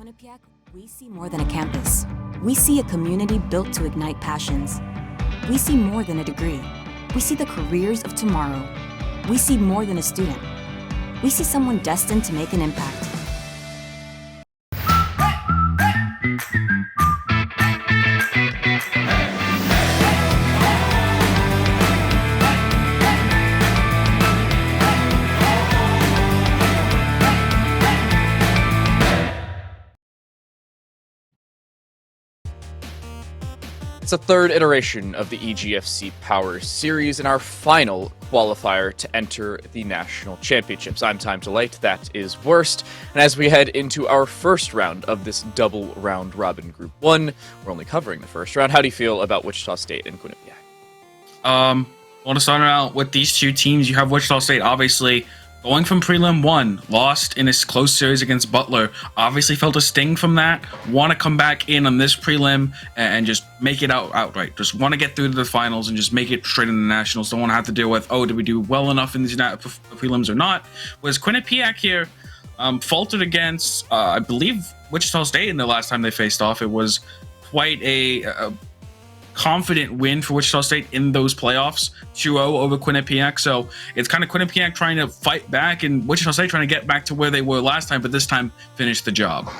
Quinnipiac, we see more than a campus. We see a community built to ignite passions. We see more than a degree. We see the careers of tomorrow. We see more than a student. We see someone destined to make an impact. It's the third iteration of the EGFC Power Series and our final qualifier to enter the National Championships. I'm Time to Light, that is Worst, and as we head into our first round of this double round robin Group 1, we're only covering the first round. How do you feel about Wichita State and Quinnipiac? I want to start out with these two teams. You have Wichita State, obviously, going from Prelim 1, lost in a close series against Butler. Obviously felt a sting from that. Want to come back in on this prelim and just make it outright. Just want to get through to the finals and just make it straight in the Nationals. Don't want to have to deal with, oh, did we do well enough in these prelims or not? Whereas Quinnipiac here faltered against, I believe, Wichita State in the last time they faced off. It was quite a confident win for Wichita State in those playoffs, 2-0 over Quinnipiac. So it's kind of Quinnipiac trying to fight back and Wichita State trying to get back to where they were last time, but this time finish the job.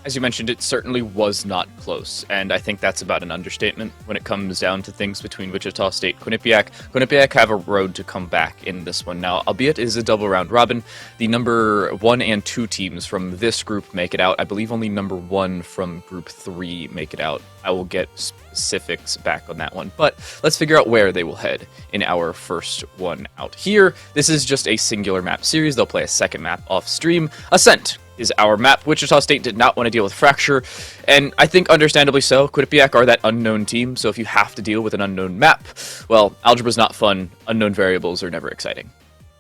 As you mentioned, it certainly was not close, and I think that's about an understatement when it comes down to things between Wichita State and Quinnipiac. Quinnipiac have a road to come back in this one. Now, albeit it is a double round robin, the number 1 and 2 teams from this group make it out. I believe only number 1 from Group 3 make it out. I will get specifics back on that one, but let's figure out where they will head in our first one out here. This is just a singular map series. They'll play a second map off stream. Ascent is our map. Wichita State did not want to deal with Fracture, and I think understandably so. Quinnipiac are that unknown team, so if you have to deal with an unknown map, well, algebra's not fun. Unknown variables are never exciting.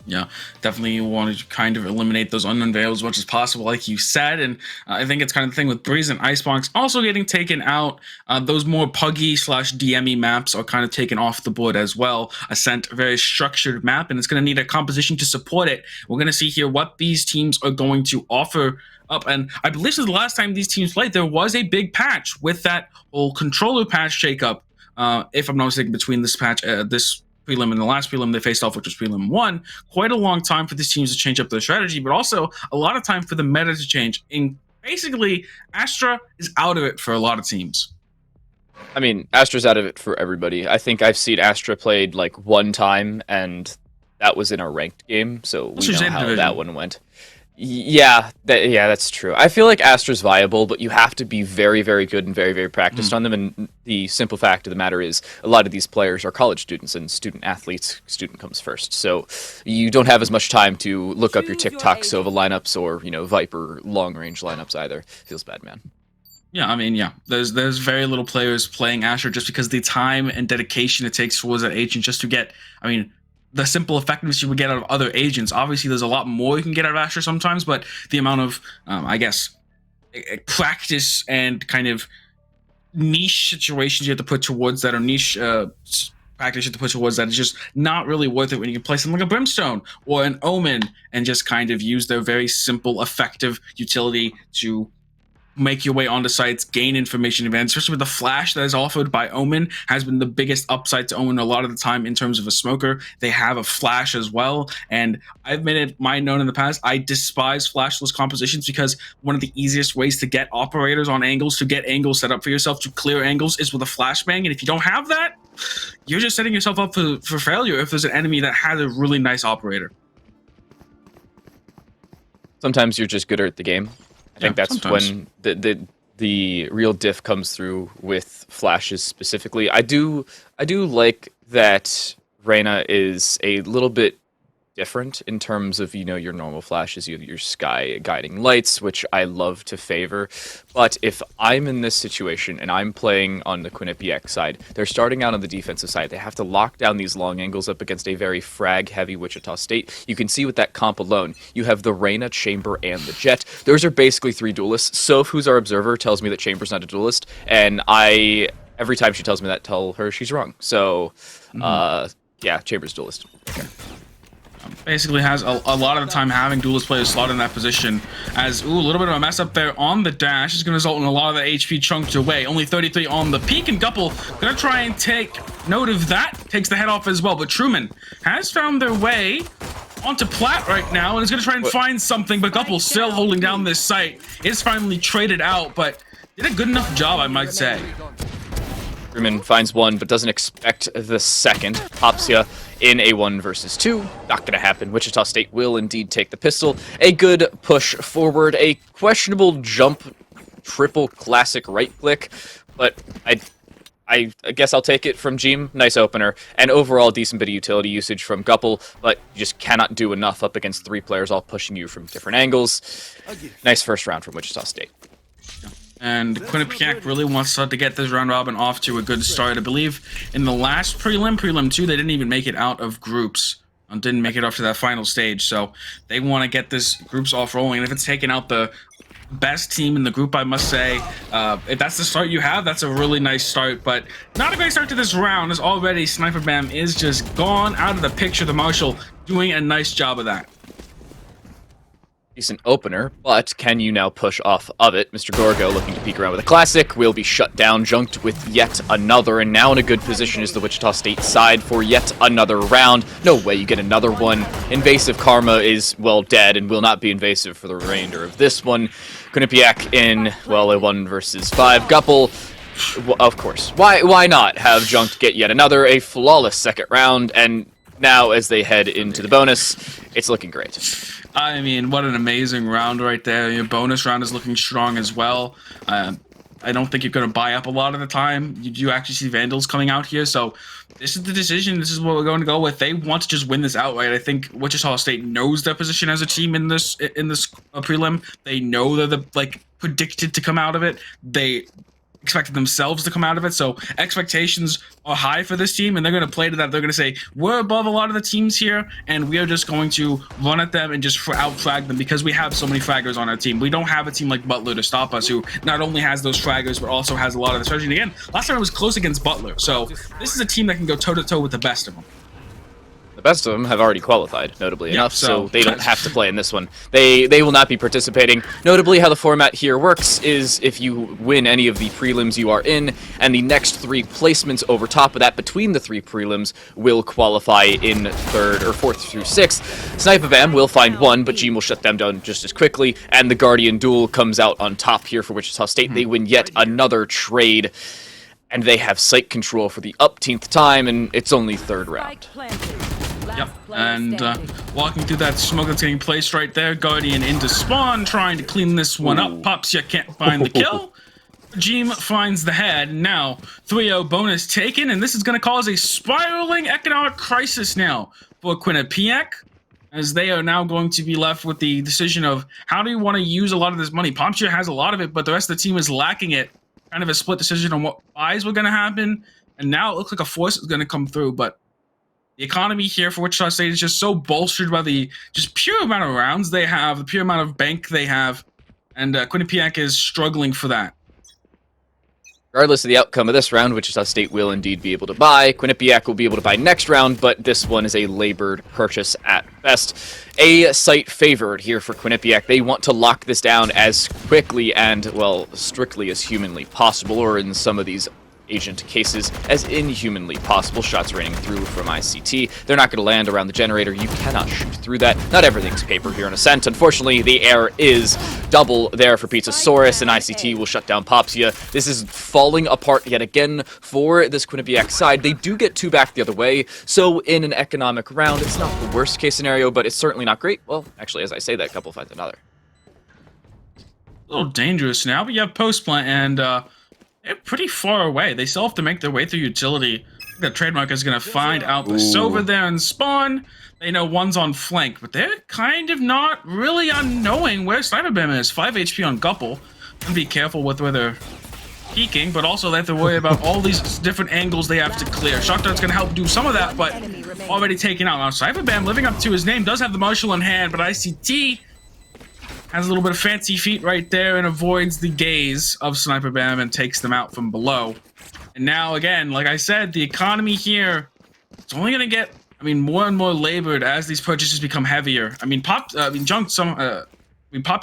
Yeah, definitely want to kind of eliminate those unknown variables as much as possible, like you said. And I think it's kind of the thing with Breeze and Icebox also getting taken out. Those more puggy / DME maps are kind of taken off the board as well. Ascent, a very structured map, and it's going to need a composition to support it. We're going to see here what these teams are going to offer up. And I believe this is the last time these teams played. There was a big patch with that whole controller patch shakeup, if I'm not mistaken, between this patch, this prelim and the last prelim they faced off, which was prelim 1. Quite a long time for these teams to change up their strategy, but also a lot of time for the meta to change. And basically, Astra is out of it for a lot of teams. I mean, Astra's out of it for everybody. I think I've seen Astra played like one time, and that was in a ranked game, so we know how that one went. Yeah, that's true. I feel like Astra's viable, but you have to be very, very good and very, very practiced on them. And the simple fact of the matter is a lot of these players are college students, and student athletes, student comes first. So you don't have as much time to look up your TikTok Sova lineups or, Viper long-range lineups either. Feels bad, man. Yeah, I mean, yeah, there's very little players playing Astra just because the time and dedication it takes towards that agent just to get, the simple effectiveness you would get out of other agents. Obviously, there's a lot more you can get out of Astra sometimes, but the amount of, practice and kind of niche situations you have to put towards that, or niche practice you have to put towards that, is just not really worth it when you can play something like a Brimstone or an Omen and just kind of use their very simple, effective utility to make your way onto sites, gain information advantage, especially with the flash that is offered by Omen, has been the biggest upside to Omen a lot of the time in terms of a smoker. They have a flash as well, and I've made it my known in the past, I despise flashless compositions because one of the easiest ways to get operators on angles, to get angles set up for yourself, to clear angles, is with a flashbang, and if you don't have that, you're just setting yourself up for failure if there's an enemy that has a really nice operator. Sometimes you're just gooder at the game. I think that's sometimes when the real diff comes through with flashes specifically. I do like that Reyna is a little bit different in terms of, your normal flashes, you have your sky guiding lights, which I love to favor. But if I'm in this situation and I'm playing on the Quinnipiac side, they're starting out on the defensive side. They have to lock down these long angles up against a very frag-heavy Wichita State. You can see with that comp alone, you have the Reyna, Chamber, and the Jet. Those are basically 3 duelists. Soph, who's our observer, tells me that Chamber's not a duelist, and every time she tells me that, tell her she's wrong. So, yeah, Chamber's duelist. Okay. Basically has a lot of the time having duelist players slot in that position. As, ooh, a little bit of a mess up there on the dash is going to result in a lot of the HP chunked away. Only 33 on the peak, and Gupple going to try and take note of that. Takes the head off as well, but Truman has found their way onto Plat right now and is going to try and find something, but Gupple still holding down this site. Is finally traded out, but did a good enough job, I might say. Truman finds one, but doesn't expect the second. Popsia in a 1 versus 2. Not going to happen. Wichita State will indeed take the pistol. A good push forward. A questionable jump, triple classic right click. But I guess I'll take it from Jeem. Nice opener. And overall, decent bit of utility usage from Gupple. But you just cannot do enough up against 3 players all pushing you from different angles. Nice first round from Wichita State. And Quinnipiac really wants to get this round robin off to a good start. I believe in the last prelim 2, they didn't even make it out of groups. Didn't make it up to that final stage. So they want to get this groups off rolling. And if it's taking out the best team in the group, I must say, if that's the start you have, that's a really nice start. But not a great start to this round, as already Sniper Bam is just gone out of the picture. The Marshal doing a nice job of that. Decent opener, but can you now push off of it? Mr. Gorgo looking to peek around with a classic, will be shut down, junked with yet another, and now in a good position is the Wichita State side for yet another round. No way you get another one. Invasive Karma is, well, dead and will not be invasive for the remainder of this one. Quinnipiac in, well, a 1 versus 5. Gupple, of course. Why not have junked get yet another, a flawless second round, and now as they head into the bonus, it's looking great. I mean, what an amazing round right there. Your bonus round is looking strong as well. I don't think you're going to buy up a lot of the time. You do actually see Vandals coming out here, so this is the decision. This is what we're going to go with. They want to just win this outright. I think Wichita State knows their position as a team in this prelim. They know they're predicted to come out of it. They expected themselves to come out of it, so expectations are high for this team, and they're going to play to that. They're going to say, we're above a lot of the teams here, and we are just going to run at them and just out-frag them because we have so many fraggers on our team. We don't have a team like Butler to stop us, who not only has those fraggers, but also has a lot of the strategy. And again, last time it was close against Butler, so this is a team that can go toe-to-toe with the best of them. The best of them have already qualified, notably enough, so they don't have to play in this one. They will not be participating. Notably, how the format here works is if you win any of the prelims you are in, and the next 3 placements over top of that between the 3 prelims will qualify in 3rd or 4th through 6th. Sniper Bam will find 1, but Jeem will shut them down just as quickly, and the Guardian Duel comes out on top here for Wichita State. They win yet another trade, and they have site control for the upteenth time, and it's only 3rd round. Yep, and walking through that smoke that's getting placed right there. Guardian into spawn, trying to clean this one up. Popsia can't find the kill. Jeem finds the head. Now, 3-0 bonus taken, and this is going to cause a spiraling economic crisis now for Quinnipiac, as they are now going to be left with the decision of how do you want to use a lot of this money. Popsia has a lot of it, but the rest of the team is lacking it. Kind of a split decision on what buys were going to happen, and now it looks like a force is going to come through, but the economy here for Wichita State is just so bolstered by the just pure amount of rounds they have, the pure amount of bank they have, and Quinnipiac is struggling for that. Regardless of the outcome of this round, Wichita State will indeed be able to buy. Quinnipiac will be able to buy next round, but this one is a labored purchase at best. A site favored here for Quinnipiac. They want to lock this down as quickly and, well, strictly as humanly possible, or in some of these agent cases, as inhumanly possible. Shots raining through from ICT. They're not going to land around the generator. You cannot shoot through that. Not everything's paper here in Ascent. Unfortunately, the air is double there for Pizzasaurus, and ICT will shut down Popsia. This is falling apart yet again for this Quinnipiac side. They do get 2 back the other way, so in an economic round, it's not the worst case scenario, but it's certainly not great. Well, actually, as I say that, couple finds another. A little dangerous now, but you have post plant, and they're pretty far away. They still have to make their way through utility. The trademark is going to find out the Silver there and spawn. They know one's on flank, but they're kind of not really unknowing where Sniper Bam is. 5 HP on Gupple. And be careful with where they're peeking, but also they have to worry about all these different angles they have to clear. Shockdart's going to help do some of that, but already taken out. Now, Sniper Bam, living up to his name, does have the Marshal in hand, but ICT has a little bit of fancy feet right there and avoids the gaze of Sniper Bam and takes them out from below. And now, again, like I said, the economy here, it's only going to get I mean, more and more labored as these purchases become heavier. I mean, Popsy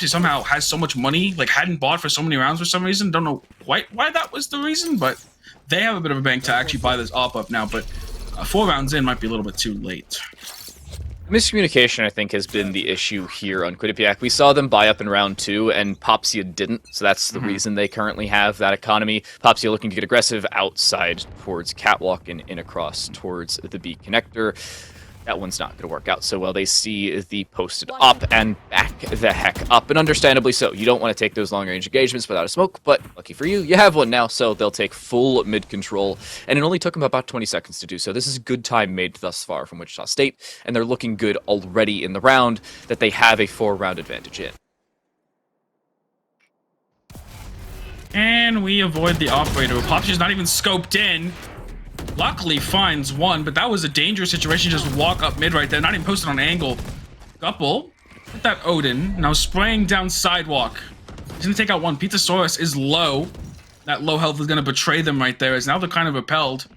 somehow has so much money, like hadn't bought for so many rounds for some reason. Don't know quite why that was the reason, but they have a bit of a bank to actually buy this op up now. But 4 rounds in might be a little bit too late. Miscommunication, I think, has been the issue here on Quinnipiac. We saw them buy up in round 2, and Popsia didn't, so that's the reason they currently have that economy. Popsia looking to get aggressive outside towards Catwalk and in across towards the B connector. That one's not going to work out so well. They see the posted up and back the heck up, and understandably so. You don't want to take those long-range engagements without a smoke, but lucky for you, you have one now, so they'll take full mid-control, and it only took them about 20 seconds to do so. This is good time made thus far from Wichita State, and they're looking good already in the round that they have a 4-round advantage in. And we avoid the operator. Popsy's not even scoped in. Luckily finds one, but that was a dangerous situation. Just walk up mid right there, not even posted on angle. Couple with that Odin, now spraying down sidewalk. He's gonna take out one. Pizzasaurus is low. That low health is gonna betray them right there, as now they're kind of repelled.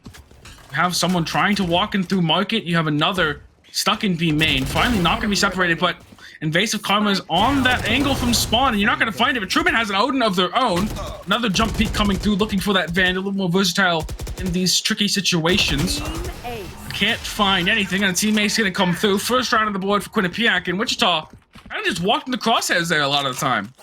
You have someone trying to walk in through market. You have another stuck in B main. Finally not gonna be separated, but Invasive Karma is on that angle from spawn, and you're not going to find it. But Truman has an Odin of their own. Another jump peak coming through, looking for that Vandal, a little more versatile in these tricky situations. Can't find anything, and a teammate's going to come through. First round on the board for Quinnipiac, and Wichita kind of just walked in the crosshairs there a lot of the time.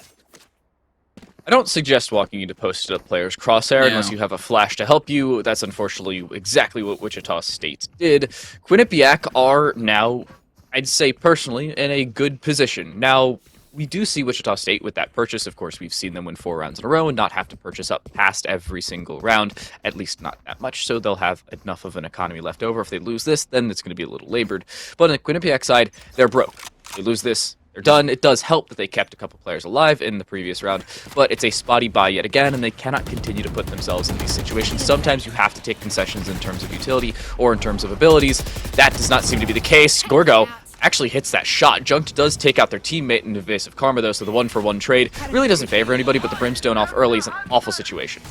I don't suggest walking into posted up players' crosshair unless you have a flash to help you. That's unfortunately exactly what Wichita State did. Quinnipiac are now, I'd say personally, in a good position. Now, we do see Wichita State with that purchase. Of course, we've seen them win 4 rounds in a row and not have to purchase up past every single round, at least not that much, so they'll have enough of an economy left over. If they lose this, then it's going to be a little labored. But on the Quinnipiac side, they're broke. They lose this, they're done. It does help that they kept a couple players alive in the previous round, but it's a spotty buy yet again, and they cannot continue to put themselves in these situations. Sometimes you have to take concessions in terms of utility or in terms of abilities. That does not seem to be the case. Gorgo actually hits that shot. Junked does take out their teammate in Invasive Karma, though, so the 1-for-1 trade really doesn't favor anybody, but the Brimstone off early is an awful situation.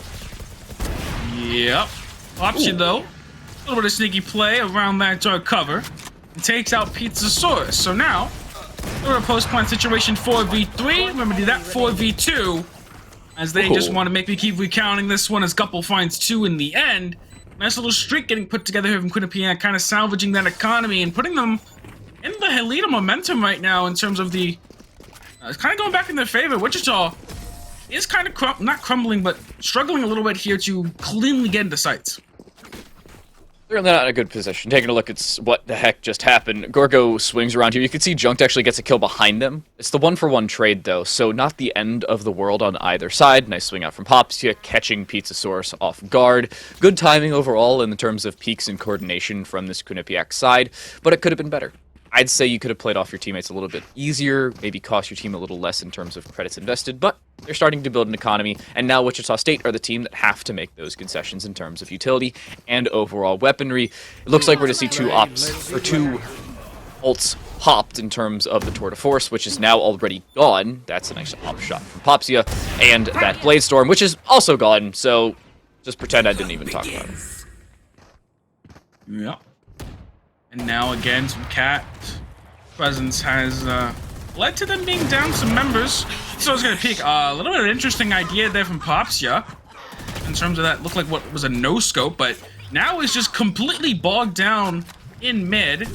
Yep. Option, though. A little bit of sneaky play around that dark cover. And takes out Pizzasaurus. So now, we're a post-plant situation 4v3. Remember to do that 4v2. As they just want to make me keep recounting this one as Gupple finds 2 in the end. Nice little streak getting put together here from Quinnipiac, kind of salvaging that economy and putting them in the lead of momentum right now in terms of the... it's kind of going back in their favor. Wichita is kind of not crumbling, but struggling a little bit here to cleanly get into sights. They're not in a good position. Taking a look at what the heck just happened. Gorgo swings around here. You can see Junked actually gets a kill behind them. It's the 1-for-1 trade, though, so not the end of the world on either side. Nice swing out from Popsia, catching Pizzasaurus off guard. Good timing overall in terms of peaks and coordination from this Quinnipiac side, but it could have been better. I'd say you could have played off your teammates a little bit easier, maybe cost your team a little less in terms of credits invested, but they're starting to build an economy, and now Wichita State are the team that have to make those concessions in terms of utility and overall weaponry. It looks like we're going to see 2 ops, or 2 ults popped in terms of the Tour de Force, which is now already gone. That's a nice op shot from Popsia, and that Blade Storm, which is also gone, so just pretend I didn't even talk about it. Yep. And now again, some cat presence has led to them being down some members. So I was gonna pick a little bit of an interesting idea there from Popsia in terms of that looked like what was a no scope, but now is just completely bogged down in mid.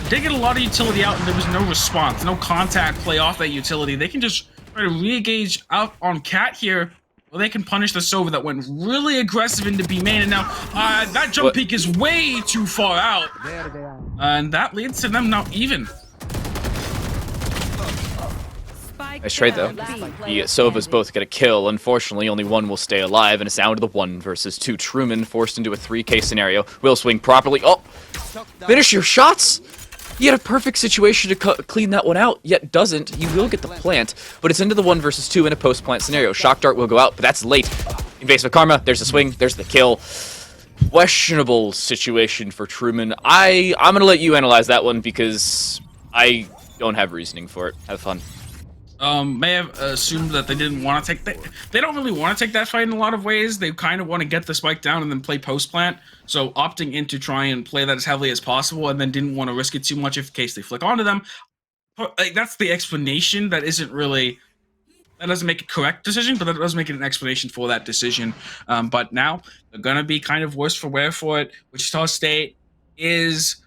They get a lot of utility out and there was no response, no contact play off that utility. They can just try to re-engage out on cat here. Well, they can punish the Sova that went really aggressive into B main, and now that jump peak is way too far out. And that leads to them now even. Nice trade, though. The Sovas both get a kill. Unfortunately, only one will stay alive, and it's down to the 1 versus 2. Truman forced into a 3K scenario. Will swing properly. Oh! Finish your shots! He had a perfect situation to clean that one out, yet doesn't. He will get the plant, but it's into the 1 versus 2 in a post-plant scenario. Shock Dart will go out, but that's late. Invasive Karma, there's the swing, there's the kill. Questionable situation for Truman. I'm going to let you analyze that one because I don't have reasoning for it. Have fun. may have assumed that they didn't want to take that. They don't really want to take that fight in a lot of ways. They kind of want to get the spike down and then play post plant. So opting in to try and play that as heavily as possible, and then didn't want to risk it too much in case they flick onto them. Like, that's the explanation. That isn't really. That doesn't make a correct decision, but that does make it an explanation for that decision. But now they're gonna be kind of worse for wear for it. Wichita State is,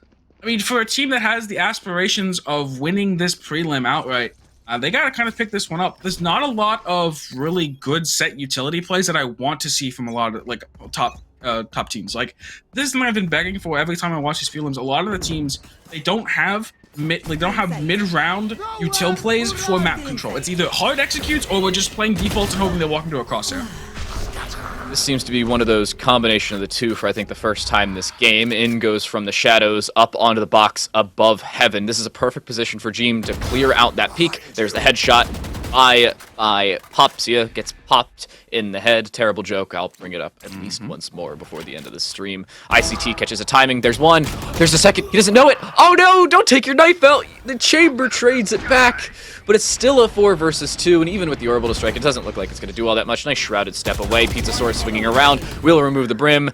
I mean, for a team that has the aspirations of winning this prelim outright, they gotta kind of pick this one up. There's not a lot of really good set utility plays that I want to see from a lot of like top teams. Like, this is something I've been begging for every time I watch these prelims. A lot of the teams, they don't have mid-round util plays for map control. It's either hard executes or we're just playing defaults and hoping they walk into a crosshair. This seems to be one of those combination of the two for, I think, the first time this game. In goes from the shadows up onto the box above heaven. This is a perfect position for Jeem to clear out that peak. There's the headshot by Popsia. Gets popped in the head. Terrible joke. I'll bring it up at least once more before the end of the stream. ICT catches a timing. There's one. There's a second. He doesn't know it. Oh no! Don't take your knife out. The chamber trades it back. But it's still a 4 versus 2, and even with the orbital strike, it doesn't look like it's going to do all that much. Nice shrouded step away. Pizzasaur swinging around. Will remove the brim.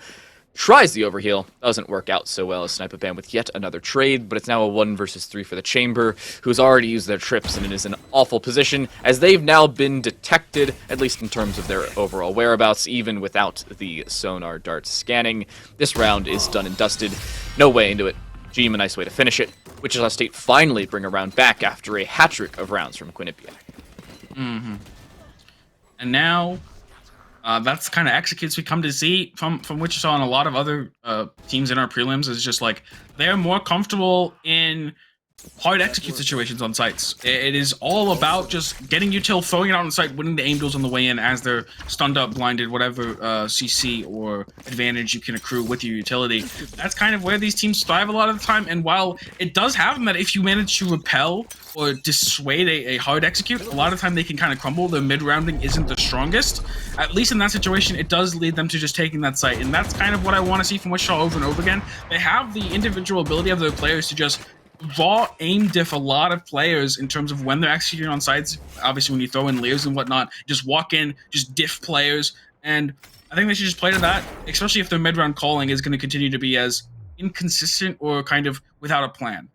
Tries the overheal. Doesn't work out so well as Sniper Bam with yet another trade, but it's now a 1 versus 3 for the Chamber, who's already used their trips and it is an awful position, as they've now been detected, at least in terms of their overall whereabouts, even without the sonar dart scanning. This round is done and dusted. No way into it. Jeem, a nice way to finish it. Wichita State finally bring a round back after a hat-trick of rounds from Quinnipiac. And now, that's the kind of executes we come to see from Wichita and a lot of other teams in our prelims. Is just like, they're more comfortable in hard execute situations on sites. It is all about just getting util, throwing it out on site, winning the aim duels on the way in as they're stunned up, blinded, whatever CC or advantage you can accrue with your utility. That's kind of where these teams thrive a lot of the time. And while it does happen that if you manage to repel or dissuade a hard execute, a lot of time they can kind of crumble. Their mid-rounding isn't the strongest. At least in that situation, it does lead them to just taking that site. And that's kind of what I want to see from Wichita over and over again. They have the individual ability of their players to just raw aim diff a lot of players in terms of when they're executing on sites. Obviously, when you throw in layers and whatnot, just walk in, just diff players. And I think they should just play to that, especially if their mid-round calling is going to continue to be as inconsistent or kind of without a plan.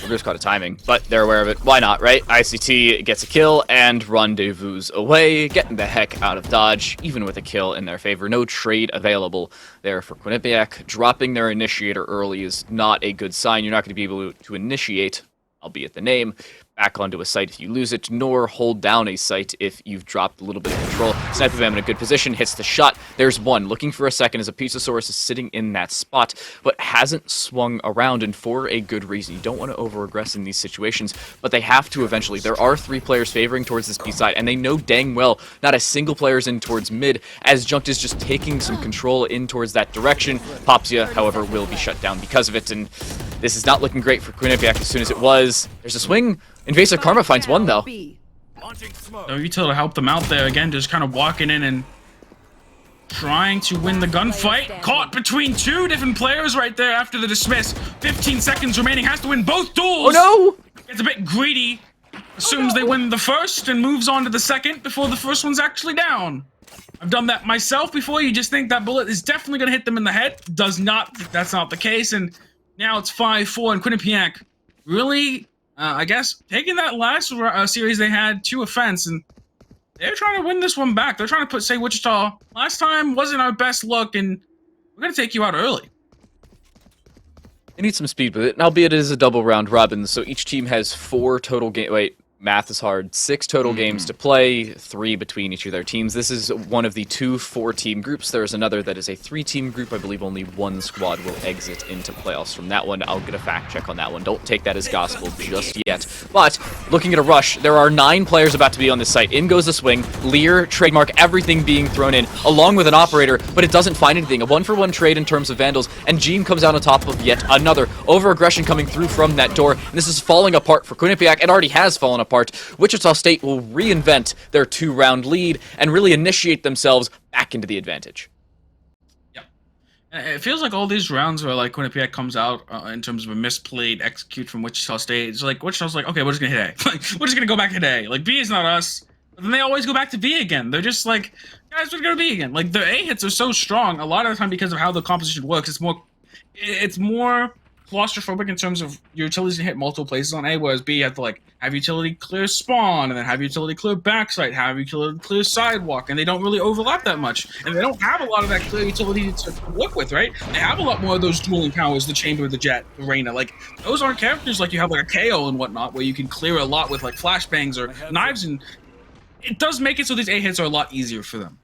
We're just caught a timing, but they're aware of it. Why not, right? ICT gets a kill and rendezvous away, getting the heck out of dodge, even with a kill in their favor. No trade available there for Quinnipiac. Dropping their initiator early is not a good sign. You're not going to be able to initiate, albeit the name, back onto a site if you lose it, nor hold down a site if you've dropped a little bit of control. Sniper Bam in a good position, hits the shot. There's one, looking for a second as a Pizzasaurus is sitting in that spot, but hasn't swung around, and for a good reason. You don't want to over-aggress in these situations, but they have to eventually. There are 3 players favoring towards this B side, and they know dang well not a single player's in towards mid, as Junked is just taking some control in towards that direction. Popsia, however, will be shut down because of it, and this is not looking great for Quinnipiac as soon as it was. There's a swing. Invasive Karma finds one, though. No util to help them out there. Again, just kind of walking in and trying to win the gunfight. Caught between 2 different players right there after the dismiss. 15 seconds remaining. Has to win both duels. Oh, no! Gets a bit greedy. Assumes they win the first and moves on to the second before the first one's actually down. I've done that myself before. You just think that bullet is definitely going to hit them in the head. Does not. That's not the case. And now it's 5-4, and Quinnipiac really... I guess taking that last series they had to offense, and they're trying to win this one back. They're trying to say, Wichita, last time wasn't our best look, and we're going to take you out early. They need some speed with it, and albeit it is a double round robin, so each team has 4 total game. Wait, math is hard. 6 total games to play, 3 between each of their teams. This is one of the 2 4-team groups. There is another that is a 3-team group. I believe only 1 squad will exit into playoffs from that one. I'll get a fact check on that one. Don't take that as gospel just yet. But looking at a rush, there are 9 players about to be on this site. In goes the swing. Lear, trademark, everything being thrown in, along with an operator, but it doesn't find anything. A 1-for-1 trade in terms of Vandals, and Jeem comes out on top of yet another. Over-aggression coming through from that door, and this is falling apart for Quinnipiac. It already has fallen apart. Wichita State will reinvent their 2-round lead and really initiate themselves back into the advantage. Yep. It feels like all these rounds where like Quinnipiac comes out in terms of a misplayed execute from Wichita State, it's like Wichita's like, okay, we're just gonna hit A. Like, we're just gonna go back hit A. Like B is not us. But then they always go back to B again. They're just like, guys, we're gonna B again. Like their A hits are so strong a lot of the time because of how the composition works. It's more claustrophobic in terms of your utilities can hit multiple places on A, whereas B you have to like have utility clear spawn and then have utility clear backside, have utility clear sidewalk, and they don't really overlap that much. And they don't have a lot of that clear utility to work with, right? They have a lot more of those dueling powers, the Chamber, the Jet, the Reyna. Like those aren't characters like you have like a KO and whatnot, where you can clear a lot with like flashbangs or knives, and it does make it so these A hits are a lot easier for them.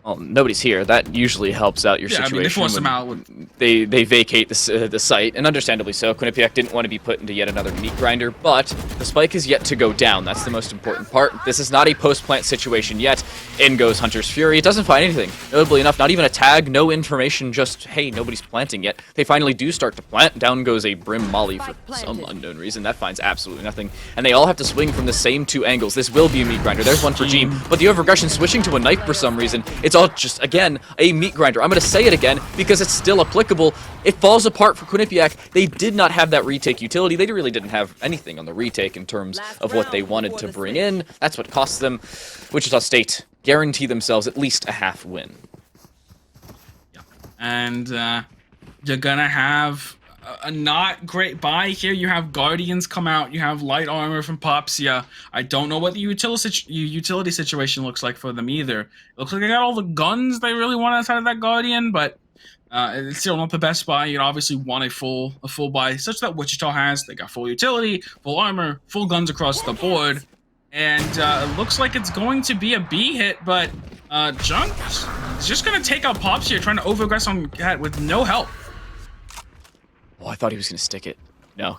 Well, nobody's here. That usually helps out your situation. I mean, they force them out. They vacate the site, and understandably so. Quinnipiac didn't want to be put into yet another meat grinder, but the spike is yet to go down. That's the most important part. This is not a post-plant situation yet. In goes Hunter's Fury. It doesn't find anything. Notably enough, not even a tag, no information, just, hey, nobody's planting yet. They finally do start to plant. Down goes a Brim Molly for some unknown reason. That finds absolutely nothing. And they all have to swing from the same two angles. This will be a meat grinder. There's one for Jeem, but the overgression switching to a knife for some reason. It's all just, again, a meat grinder. I'm going to say it again because it's still applicable. It falls apart for Quinnipiac. They did not have that retake utility. They really didn't have anything on the retake in terms of what they wanted to bring in. That's what cost them. Wichita State guarantee themselves at least a half win. Yeah. And you're going to have a not great buy here. You have Guardians come out. You have light armor from Popsia. I don't know what the utility situation looks like for them either. It looks like they got all the guns they really want outside of that Guardian, but it's still not the best buy. You'd obviously want a full buy, such that Wichita has. They got full utility, full armor, full guns across the board. And it looks like it's going to be a B hit, but Junk is just going to take out Popsia, trying to overaggress on Cat with no help. Oh, I thought he was going to stick it. No.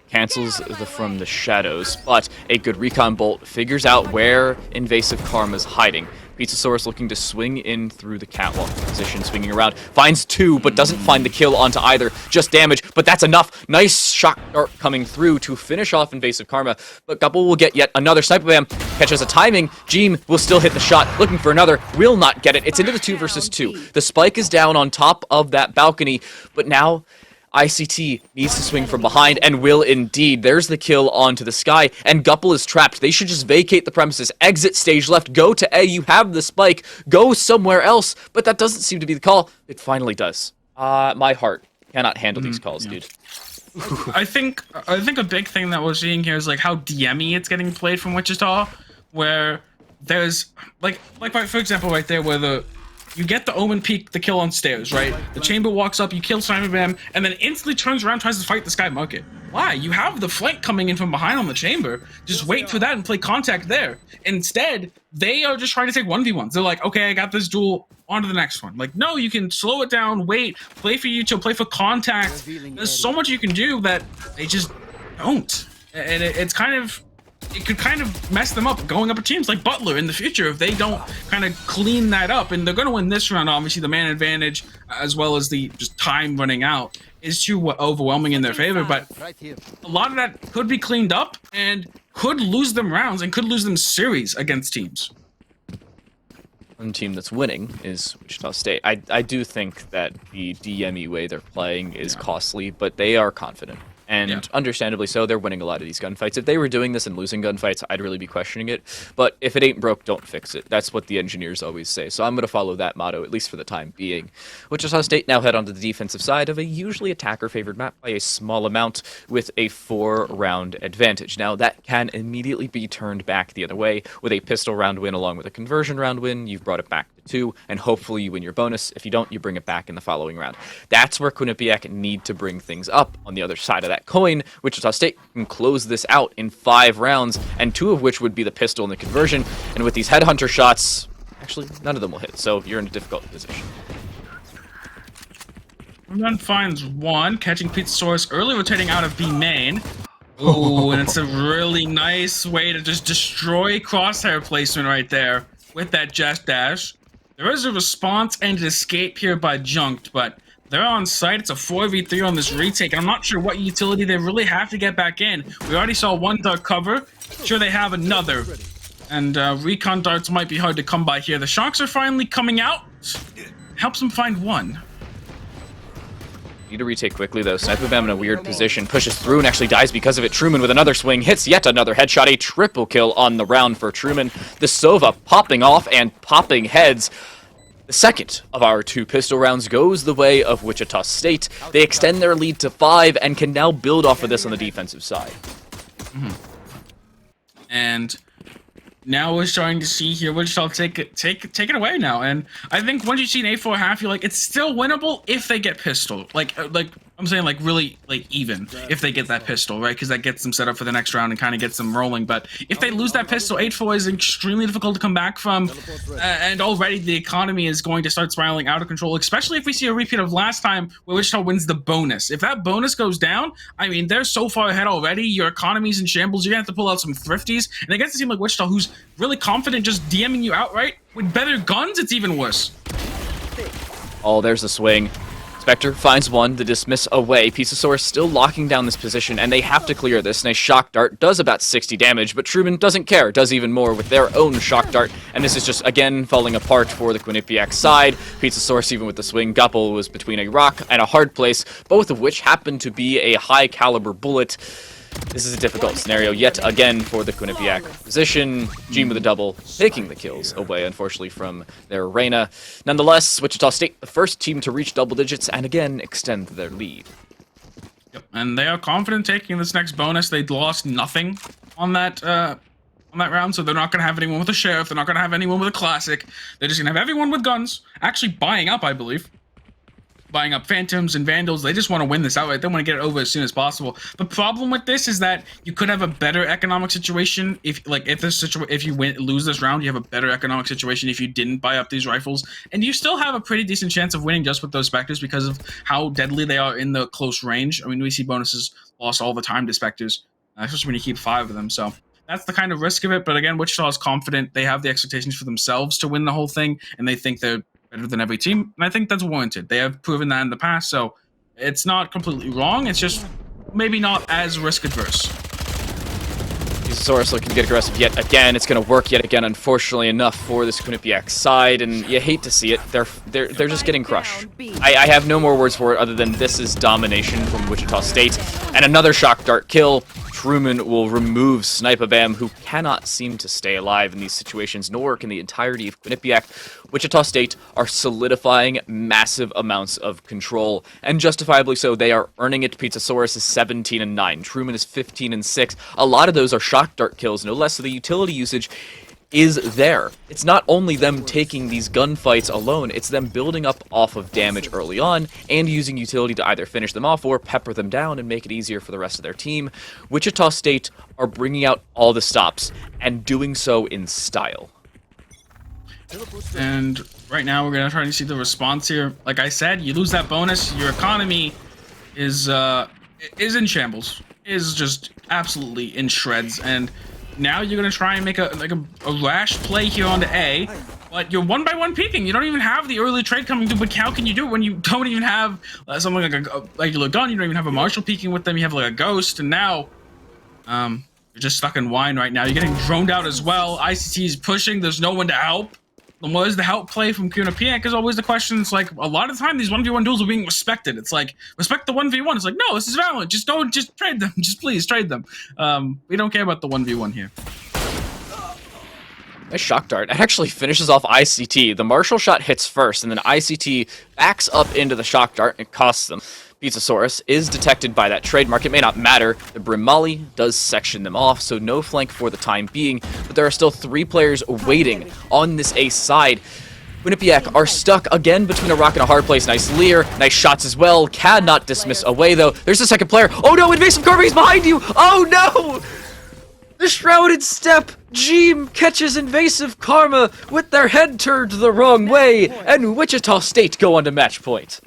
Cancels the from the shadows, but a good recon bolt figures out where Invasive Karma's hiding. Pizzasaurus looking to swing in through the catwalk position, swinging around. Finds two, but doesn't find the kill onto either. Just damage, but that's enough. Nice shock dart coming through to finish off Invasive Karma. But Gupple will get yet another sniper bam. Catches a timing. Jeem will still hit the shot. Looking for another. Will not get it. It's into the 2 versus 2. The spike is down on top of that balcony, but now ICT needs to swing from behind and will indeed. There's the kill onto the sky, and Gupple is trapped. They should just vacate the premises, exit stage left, go to A. You have the spike, go somewhere else, but that doesn't seem to be the call. It finally does. My heart cannot handle these calls, dude. I think a big thing that we're seeing here is like how DMy it's getting played from Wichita, where there's like for example right there where you get the Omen peek, the kill on stairs, right? The Chamber walks up, you kill Simon Bam, and then instantly turns around, tries to fight the Sky Market. Why? You have the flank coming in from behind on the Chamber. Just wait for that and play contact there. Instead, they are just trying to take 1v1s. They're like, okay, I got this duel, on to the next one. Like, no, you can slow it down, wait, play for Util, play for contact. There's so much you can do that they just don't. And it could kind of mess them up going up with teams like Butler in the future if they don't kind of clean that up. And they're going to win this round. Obviously, the man advantage, as well as the just time running out, is too overwhelming in their favor. But a lot of that could be cleaned up and could lose them rounds and could lose them series against teams. One team that's winning is Wichita State. I do think that the DME way they're playing is costly, but they are confident. And understandably so, they're winning a lot of these gunfights. If they were doing this and losing gunfights, I'd really be questioning it. But if it ain't broke, don't fix it. That's what the engineers always say. So I'm going to follow that motto, at least for the time being. Wichita State now head onto the defensive side of a usually attacker-favored map by a small amount with a 4-round advantage. Now, that can immediately be turned back the other way with a pistol round win along with a conversion round win. You've brought it back to 2, and hopefully you win your bonus. If you don't, you bring it back in the following round. That's where Quinnipiac need to bring things up. On the other side of that coin, Wichita State can close this out in 5 rounds, and 2 of which would be the pistol and the conversion. And with these headhunter shots, actually, none of them will hit, so you're in a difficult position. Run finds one, catching Pizzasaurus early, rotating out of B main. Ooh, and it's a really nice way to just destroy crosshair placement right there with that Just Dash. There is a response and an escape here by Junked, but they're on site. It's a 4v3 on this retake. I'm not sure what utility they really have to get back in. We already saw one dart cover. Sure, they have another. And recon darts might be hard to come by here. The shocks are finally coming out. helps him find one. Need to retake quickly, though. Sniper Bam in a weird position, pushes through and actually dies because of it. Truman with another swing, hits yet another headshot. A triple kill on the round for Truman. The Sova popping off and popping heads. The second of our 2 pistol rounds goes the way of Wichita State. They extend their lead to 5 and can now build off of this on the defensive side. And now we're starting to see here Wichita take it away now. And I think once you see an 8-4 half, you're like, it's still winnable if they get pistol. Like I'm saying, like really like even if they get that pistol, right? Because that gets them set up for the next round and kind of gets them rolling. But if they lose that pistol, 8-4 is extremely difficult to come back from. And already the economy is going to start spiraling out of control, especially if we see a repeat of last time where Wichita wins the bonus. If that bonus goes down, I mean, they're so far ahead already. Your economy's in shambles. You're going to have to pull out some thrifties. And it gets to seem like Wichita, who's really confident just DMing you outright. With better guns, it's even worse. Oh, there's the swing. Spectre finds one, the dismiss away. Pizzasaurus still locking down this position, and they have to clear this. Nice shock dart, does about 60 damage, but Truman doesn't care, does even more with their own shock dart, and this is just, again, falling apart for the Quinnipiac side. Pizzasaurus, even with the swing, Guppel was between a rock and a hard place, both of which happen to be a high-caliber bullet. This is a difficult scenario yet again for the Quinnipiac position. Gene with a double, taking the kills away, unfortunately, from their Reyna. Nonetheless, Wichita State, the first team to reach double digits and again extend their lead. Yep, and they are confident taking this next bonus. They'd lost nothing on that round, so they're not going to have anyone with a sheriff. They're not going to have anyone with a classic. They're just going to have everyone with guns, actually buying up, I believe. Buying up Phantoms and Vandals. They just want to win this outright. They want to get it over as soon as possible. The problem with this is that you could have a better economic situation if you lose this round. You have a better economic situation if you didn't buy up these rifles, and you still have a pretty decent chance of winning just with those Spectres because of how deadly they are in the close range. I mean, we see bonuses lost all the time to Spectres, especially when you keep 5 of them. So that's the kind of risk of it. But again, Wichita is confident. They have the expectations for themselves to win the whole thing, and they think they're better than every team, and I think that's warranted. They have proven that in the past, so it's not completely wrong. It's just maybe not as risk adverse. Pizzasaurus looking to get aggressive yet again. It's going to work yet again, unfortunately enough, for this Quinnipiac side, and you hate to see it. They're just getting crushed. I have no more words for it other than this is domination from Wichita State, and another shock dart kill. Truman will remove Sniper Bam, who cannot seem to stay alive in these situations, nor can the entirety of Quinnipiac. Wichita State are solidifying massive amounts of control, and justifiably so. They are earning it. Pizzasaurus is 17-9. Truman is 15-6. A lot of those are shock dart kills, no less, so the utility usage is there. It's not only them taking these gunfights alone, it's them building up off of damage early on and using utility to either finish them off or pepper them down and make it easier for the rest of their team. Wichita State are bringing out all the stops and doing so in style. And right now we're going to try to see the response here. Like I said, you lose that bonus, your economy is in shambles. Is just absolutely in shreds, and now you're gonna try and make a rash play here onto A, but you're 1-by-1 peeking. You don't even have the early trade coming through. But how can you do it when you don't even have something like a regular gun? You don't even have a marshal peeking with them. You have like a ghost, and now you're just stuck in wine right now. You're getting droned out as well. ICT is pushing. There's no one to help. And what is the help play from Quinnipiac is always the question. It's like a lot of the time these 1v1 duels are being respected. It's like, respect the 1v1. It's like, no, this is Valorant. Just go and just trade them. Just please trade them. We don't care about the 1v1 here. Nice shock dart. It actually finishes off ICT. The martial shot hits first, and then ICT backs up into the shock dart. It costs them. Pizzasaurus is detected by that trademark. It may not matter. The Brim Molly does section them off, so no flank for the time being. But there are still 3 players waiting on this ace side. Quinnipiac are stuck again between a rock and a hard place. Nice leer. Nice shots as well. Cannot dismiss away, though. There's the second player. Oh, no! Invasive Karma, he's behind you! Oh, no! The Shrouded Step! Jeem catches Invasive Karma with their head turned the wrong way, and Wichita State go on to match point.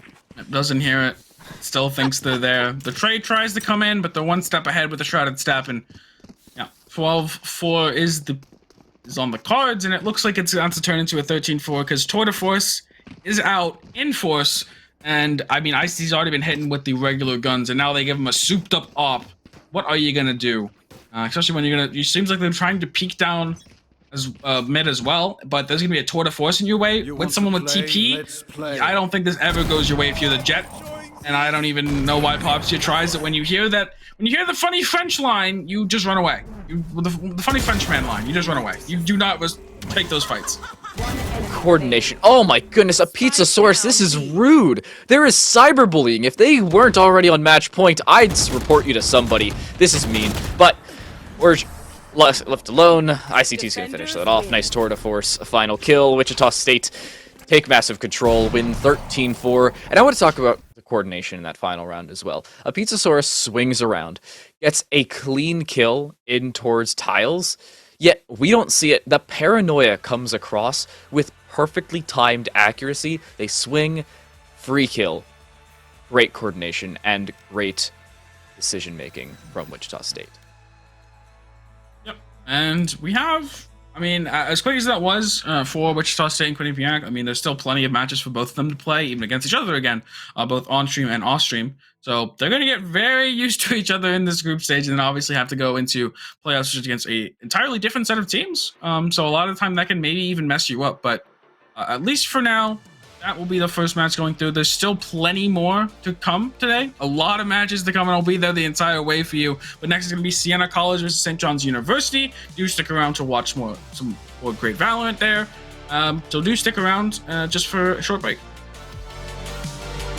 Doesn't hear it. Still thinks they're there. The trade tries to come in, but they're 1 step ahead with the Shrouded Step, and yeah, 12-4 is on the cards, and it looks like it's going to turn into a 13-4 because Tour de Force is out in force, and I mean ICT's already been hitting with the regular guns, and now they give him a souped up op. What are you gonna do? Especially when it seems like they're trying to peek down as mid as well, but there's gonna be a tour de force in your way with someone with TP. I don't think this ever goes your way if you're the Jet, and I don't even know why Popsia tries it. When you hear the funny French line, you just run away. The funny Frenchman line, you just run away. You do not take those fights. Coordination. Oh my goodness, a pizza source. This is rude. There is cyberbullying. If they weren't already on match point, I'd report you to somebody. This is mean, but we're left alone. ICT's gonna finish that off. Nice tour de force. A final kill. Wichita State take massive control, win 13-4. And I want to talk about the coordination in that final round as well. A Pizzasaurus swings around, gets a clean kill in towards tiles, yet we don't see it. The paranoia comes across with perfectly timed accuracy. They swing, free kill. Great coordination and great decision making from Wichita State. Yep. And we have, I mean, as quick as that was for Wichita State and Quinnipiac, I mean, there's still plenty of matches for both of them to play, even against each other again, both on stream and off stream. So they're going to get very used to each other in this group stage, and then obviously have to go into playoffs against a entirely different set of teams. So a lot of the time that can maybe even mess you up. But at least for now, that will be the first match going through. There's still plenty more to come today. A lot of matches to come, and I'll be there the entire way for you. But next is going to be Siena College versus St. John's University. Do stick around to watch some more great Valorant there. So do stick around just for a short break.